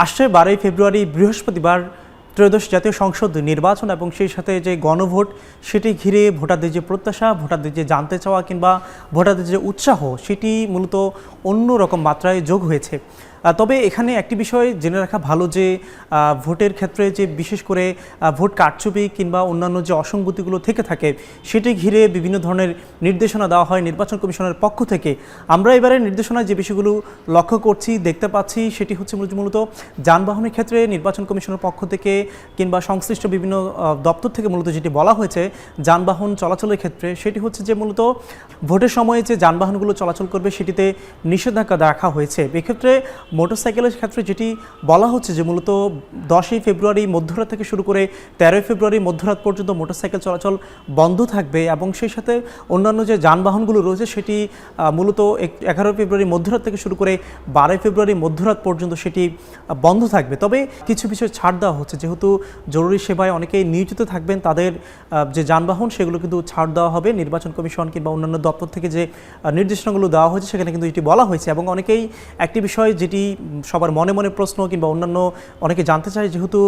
আসছে 12ই ফেব্রুয়ারি বৃহস্পতিবার ত্রয়োদশ জাতীয় সংসদ নির্বাচন এবং সেই সাথে যে গণভোট সেটি ঘিরে ভোটারদের যে প্রত্যাশা, ভোটারদের যে জানতে চাওয়া কিংবা ভোটারদের যে উৎসাহ সেটি মূলত অন্যরকম মাত্রায় যোগ হয়েছে। তবে এখানে একটি বিষয় জেনে রাখা ভালো যে ভোটের ক্ষেত্রে যে বিশেষ করে ভোট কারচুপি কিংবা অন্যান্য যে অসঙ্গতিগুলো থেকে থাকে সেটি ঘিরে বিভিন্ন ধরনের নির্দেশনা দেওয়া হয় নির্বাচন কমিশনের পক্ষ থেকে। আমরা এবারে নির্দেশনায় যে বিষয়গুলো লক্ষ্য করছি, দেখতে পাচ্ছি সেটি হচ্ছে মূলত যানবাহনের ক্ষেত্রে নির্বাচন কমিশনের পক্ষ থেকে কিংবা সংশ্লিষ্ট বিভিন্ন দপ্তর থেকে মূলত যেটি বলা হয়েছে যানবাহন চলাচলের ক্ষেত্রে, সেটি হচ্ছে যে মূলত ভোটের সময়ে যে যানবাহনগুলো চলাচল করবে সেটিতে নিষেধাজ্ঞা রাখা হয়েছে। এক্ষেত্রে মোটরসাইকেলের ক্ষেত্রে যেটি বলা হচ্ছে যে মূলত 10ই ফেব্রুয়ারি মধ্যরাত থেকে শুরু করে 13ই ফেব্রুয়ারি মধ্যরাত পর্যন্ত মোটরসাইকেল চলাচল বন্ধ থাকবে এবং সেই সাথে অন্যান্য যে যানবাহনগুলো রয়েছে সেটি মূলত 11 ফেব্রুয়ারি মধ্যরাত থেকে শুরু করে 12 ফেব্রুয়ারি মধ্যরাত পর্যন্ত সেটি বন্ধ থাকবে। তবে কিছু বিষয় ছাড় দেওয়া হচ্ছে, যেহেতু জরুরি সেবায় অনেকেই নিয়োজিত থাকবেন, তাদের যে যানবাহন সেগুলো কিন্তু ছাড় দেওয়া হবে। নির্বাচন কমিশন কিংবা অন্যান্য দপ্তর থেকে যে নির্দেশনাগুলো দেওয়া হয়েছে সেখানে কিন্তু এটি বলা হয়েছে। এবং অনেকেই একটি বিষয় যেটি সবার মনে মনে প্রশ্ন কিংবা অন্যান্য অনেকে জানতে চায়, যেহেতু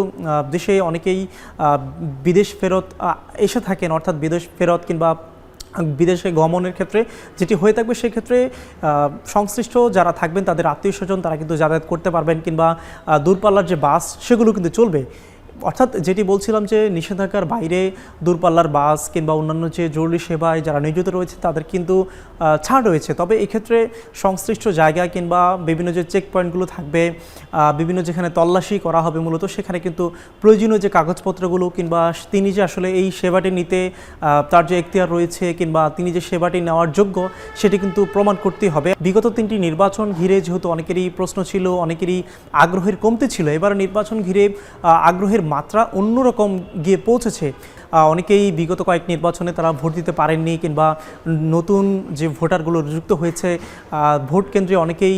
দেশে অনেকেই বিদেশ ফেরত এসে থাকেন, অর্থাৎ বিদেশ ফেরত কিংবা বিদেশে গমনের ক্ষেত্রে যেটি হয়ে থাকবে সেক্ষেত্রে সংশ্লিষ্ট যারা থাকবেন তাদের আত্মীয় স্বজন তারা কিন্তু যাতায়াত করতে পারবেন কিংবা দূরপাল্লার যে বাস সেগুলো কিন্তু চলবে। অর্থাৎ যেটি বলছিলাম যে নিষেধাজ্ঞার বাইরে দূরপাল্লার বাস কিংবা অন্যান্য যে জরুরি সেবায় যারা নিয়োজিত রয়েছে তাদের কিন্তু ছাড় রয়েছে। তবে এক্ষেত্রে সংশ্লিষ্ট জায়গায় কিংবা বিভিন্ন যে চেক পয়েন্টগুলো থাকবে, বিভিন্ন যেখানে তল্লাশি করা হবে মূলত সেখানে কিন্তু প্রয়োজনীয় যে কাগজপত্রগুলো কিংবা তিনি যে আসলে এই সেবাটি নিতে তার যে এখতিয়ার রয়েছে কিংবা তিনি যে সেবাটি নেওয়ার যোগ্য সেটি কিন্তু প্রমাণ করতেই হবে। বিগত 3টি নির্বাচন ঘিরে যেহেতু অনেকেরই প্রশ্ন ছিল, অনেকেরই আগ্রহের কমতি ছিল, এবার নির্বাচন ঘিরে আগ্রহের মাত্রা অন্যরকম গিয়ে পৌঁছেছে। অনেকেই বিগত কয়েক নির্বাচনে তারা ভোট দিতে পারেননি কিংবা নতুন যে ভোটারগুলো যুক্ত হয়েছে ভোট কেন্দ্রে অনেকেই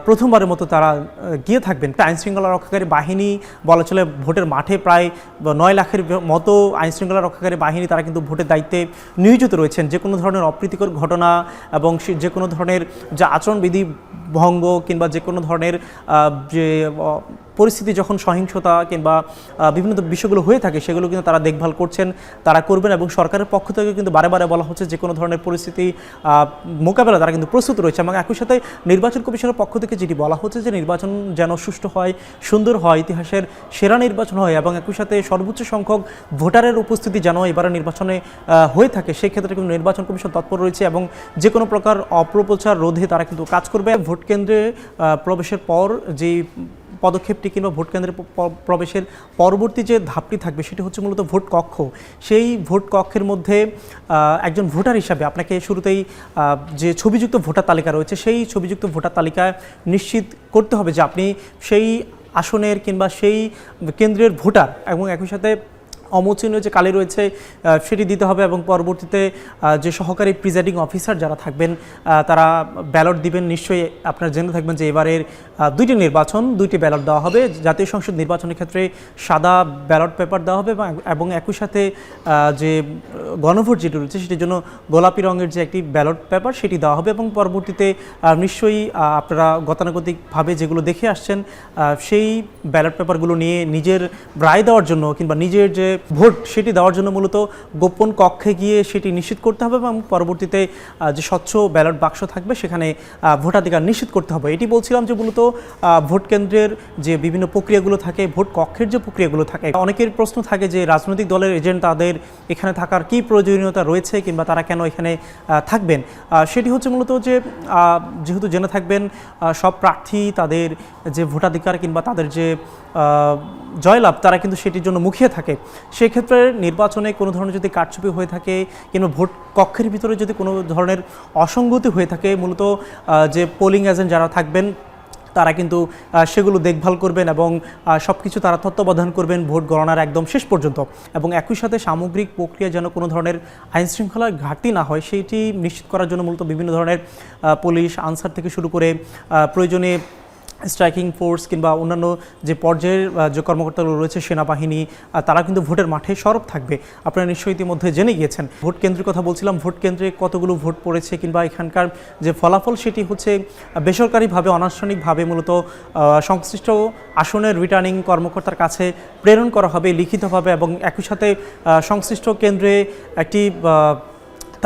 প্রথমবারের মতো তারা গিয়ে থাকবেন। আইনশৃঙ্খলা রক্ষাকারী বাহিনী বলা চলে ভোটের মাঠে প্রায় 9 লাখের মতো আইনশৃঙ্খলা রক্ষাকারী বাহিনী তারা কিন্তু ভোটের দায়িত্বে নিয়োজিত রয়েছেন। যে কোনো ধরনের অপ্রীতিকর ঘটনা এবং যে কোনো ধরনের যে আচরণবিধি ভঙ্গ কিংবা যে কোনো ধরনের যে পরিস্থিতি যখন সহিংসতা কিংবা বিভিন্ন বিষয়গুলো হয়ে থাকে সেগুলো কিন্তু তারা দেখভাল করছেন, তারা করবেন। এবং সরকারের পক্ষ থেকে কিন্তু বারে বারে বলা হচ্ছে যে কোনো ধরনের পরিস্থিতি মোকাবেলা তারা কিন্তু প্রস্তুত রয়েছে। এবং একই সাথে নির্বাচন কমিশনের পক্ষ থেকে যেটি বলা হচ্ছে যে নির্বাচন যেন সুষ্ঠু হয়, সুন্দর হয়, ইতিহাসের সেরা নির্বাচন হয় এবং একই সাথে সর্বোচ্চ সংখ্যক ভোটারের উপস্থিতি যেন এবারে নির্বাচনে হয়ে থাকে সেক্ষেত্রে কিন্তু নির্বাচন কমিশন তৎপর রয়েছে এবং যে কোনো প্রকার অপপ্রচার রোধে তারা কিন্তু কাজ করবে। ভোট কেন্দ্রে প্রবেশের পর যেই পদক্ষেপটি কিংবা ভোট কেন্দ্রে প্রবেশের পরবর্তী যে ধাপটি থাকবে সেটি হচ্ছে মূলত ভোট কক্ষ। সেই ভোট কক্ষের মধ্যে একজন ভোটার হিসাবে আপনাকে শুরুতেই যে ছবিযুক্ত ভোটার তালিকা রয়েছে সেই ছবিযুক্ত ভোটার তালিকায় নিশ্চিত করতে হবে যে আপনি সেই আসনের কিংবা সেই কেন্দ্রের ভোটার এবং একই সাথে অমোচিহ্ন যে কালি রয়েছে সেটি দিতে হবে। এবং পরবর্তীতে যে সহকারী প্রিজাইডিং অফিসার যারা থাকবেন তারা ব্যালট দিবেন। নিশ্চয়ই আপনারা জেনে থাকবেন যে এবারের 2টি নির্বাচন 2টি ব্যালট দেওয়া হবে। জাতীয় সংসদ নির্বাচনের ক্ষেত্রে সাদা ব্যালট পেপার দেওয়া হবে এবং একই সাথে যে গণভোট যেটি রয়েছে সেটির জন্য গোলাপি রঙের যে একটি ব্যালট পেপার সেটি দেওয়া হবে। এবং পরবর্তীতে নিশ্চয়ই আপনারা গতানুগতিকভাবে যেগুলো দেখে আসছেন সেই ব্যালট পেপারগুলো নিয়ে নিজের রায় দেওয়ার জন্য কিংবা নিজের যে ভোট সেটি দেওয়ার জন্য মূলত গোপন কক্ষে গিয়ে সেটি নিশ্চিত করতে হবে এবং পরবর্তীতে যে স্বচ্ছ ব্যালট বাক্স থাকবে সেখানে ভোটাধিকার নিশ্চিত করতে হবে। এটি বলছিলাম যে মূলত ভোট কেন্দ্রের যে বিভিন্ন প্রক্রিয়াগুলো থাকে, ভোট কক্ষের যে প্রক্রিয়াগুলো থাকে, অনেকের প্রশ্ন থাকে যে রাজনৈতিক দলের এজেন্ট তাদের এখানে থাকার কী প্রয়োজনীয়তা রয়েছে কিংবা তারা কেন এখানে থাকবেন। সেটি হচ্ছে মূলত যে যেহেতু জেনে থাকবেন সব প্রার্থী তাদের যে ভোটাধিকার কিংবা তাদের যে জয়লাভ তারা কিন্তু সেটির জন্য মুখিয়ে থাকে। সেক্ষেত্রে নির্বাচনে কোনো ধরনের যদি কারচুপি হয়ে থাকে কিংবা ভোট কক্ষের ভিতরে যদি কোনো ধরনের অসঙ্গতি হয়ে থাকে মূলত যে পোলিং এজেন্ট যারা থাকবেন তারা কিন্তু সেগুলো দেখভাল করবেন এবং সব কিছু তারা তত্ত্বাবধান করবেন ভোট গণনার একদম শেষ পর্যন্ত। এবং একই সাথে সামগ্রিক প্রক্রিয়া যেন কোনো ধরনের আইনশৃঙ্খলার ঘাটতি না হয় সেইটি নিশ্চিত করার জন্য মূলত বিভিন্ন ধরনের পুলিশ আনসার থেকে শুরু করে প্রয়োজনে স্ট্রাইকিং ফোর্স কিংবা অন্যান্য যে পর্যায়ের যে কর্মকর্তাগুলো রয়েছে সেনাবাহিনী, তারা কিন্তু ভোটের মাঠে সরব থাকবে। আপনারা নিশ্চয়ই ইতিমধ্যে জেনে গিয়েছেন। ভোট কেন্দ্রের কথা বলছিলাম, ভোট কেন্দ্রে কতগুলো ভোট পড়েছে কিংবা এখানকার যে ফলাফল সেটি হচ্ছে বেসরকারিভাবে অনানুষ্ঠানিকভাবে মূলত সংশ্লিষ্ট আসনের রিটার্নিং কর্মকর্তার কাছে প্রেরণ করা হবে লিখিতভাবে, এবং একই সাথে সংশ্লিষ্ট কেন্দ্রে একটি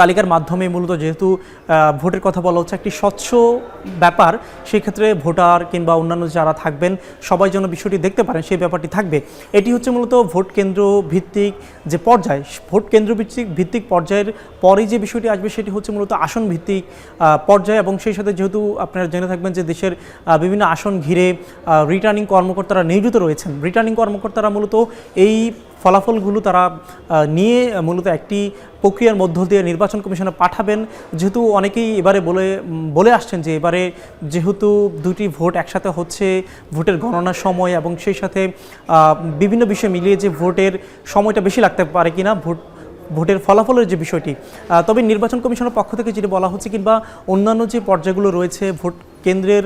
তালিকার মাধ্যমে মূলত যেহেতু ভোটের কথা বলা হচ্ছে একটি স্বচ্ছ ব্যাপার, সেক্ষেত্রে ভোটার কিংবা অন্যান্য যারা থাকবেন সবাই যেন বিষয়টি দেখতে পারেন সেই ব্যাপারটি থাকবে। এটি হচ্ছে মূলত ভোট কেন্দ্র ভিত্তিক যে পর্যায়, ভোট কেন্দ্র ভিত্তিক পর্যায়ের পরে যে বিষয়টি আসবে সেটি হচ্ছে মূলত আসন ভিত্তিক পর্যায়, এবং সেই সাথে যেহেতু আপনারা জেনে থাকবেন যে দেশের বিভিন্ন আসন ঘিরে রিটার্নিং কর্মকর্তারা নিয়োজিত রয়েছেন। রিটার্নিং কর্মকর্তারা মূলত এই ফলাফলগুলো তারা নিয়ে মূলত একটি প্রক্রিয়ার মধ্য দিয়ে নির্বাচন কমিশনে পাঠাবেন। যেহেতু অনেকেই এবারে বলে আসছেন যে এবারে যেহেতু দুটি ভোট একসাথে হচ্ছে, ভোটের গণনার সময় এবং সেই সাথে বিভিন্ন বিষয় মিলিয়ে যে ভোটের সময়টা বেশি লাগতে পারে কিনা ভোটের ফলাফলের যে বিষয়টি, তবে নির্বাচন কমিশনের পক্ষ থেকে যেটি বলা হচ্ছে কিংবা অন্যান্য যে পর্যায়গুলো রয়েছে ভোট কেন্দ্রের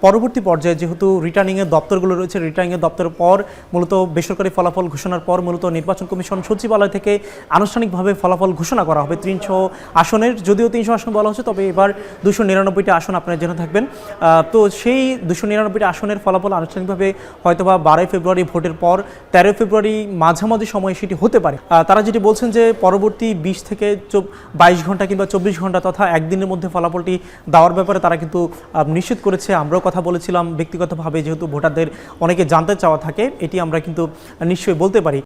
পরবর্তী পর্যায়ে যেহেতু রিটার্নিংয়ের দপ্তরগুলো রয়েছে, রিটার্নিংয়ের দপ্তরের পর মূলত বেসরকারি ফলাফল ঘোষণার পর মূলত নির্বাচন কমিশন সচিবালয় থেকে আনুষ্ঠানিকভাবে ফলাফল ঘোষণা করা হবে 300 আসনের। যদিও 300 আসন বলা হচ্ছে, তবে এবার 299টি আসন আপনারা জেনে থাকবেন। তো সেই 299টি আসনের ফলাফল আনুষ্ঠানিকভাবে হয়তোবা 12 ফেব্রুয়ারি ভোটের পর 13 ফেব্রুয়ারি মাঝামাঝি সময়ে সেটি হতে পারে। তারা যেটি বলছেন যে পরবর্তী 20 থেকে 22 ঘন্টা কিংবা 24 ঘন্টা তথা একদিনের মধ্যে ফলাফলটি দেওয়ার ব্যাপারে তারা কিন্তু নিশ্চিত করেছে। আমরাও কথা বলেছিলাম ব্যক্তিগতভাবে, যেহেতু ভোটারদের অনেকে জানতে চাওয়া থাকে, এটি আমরা কিন্তু নিশ্চয়ই বলতে পারি।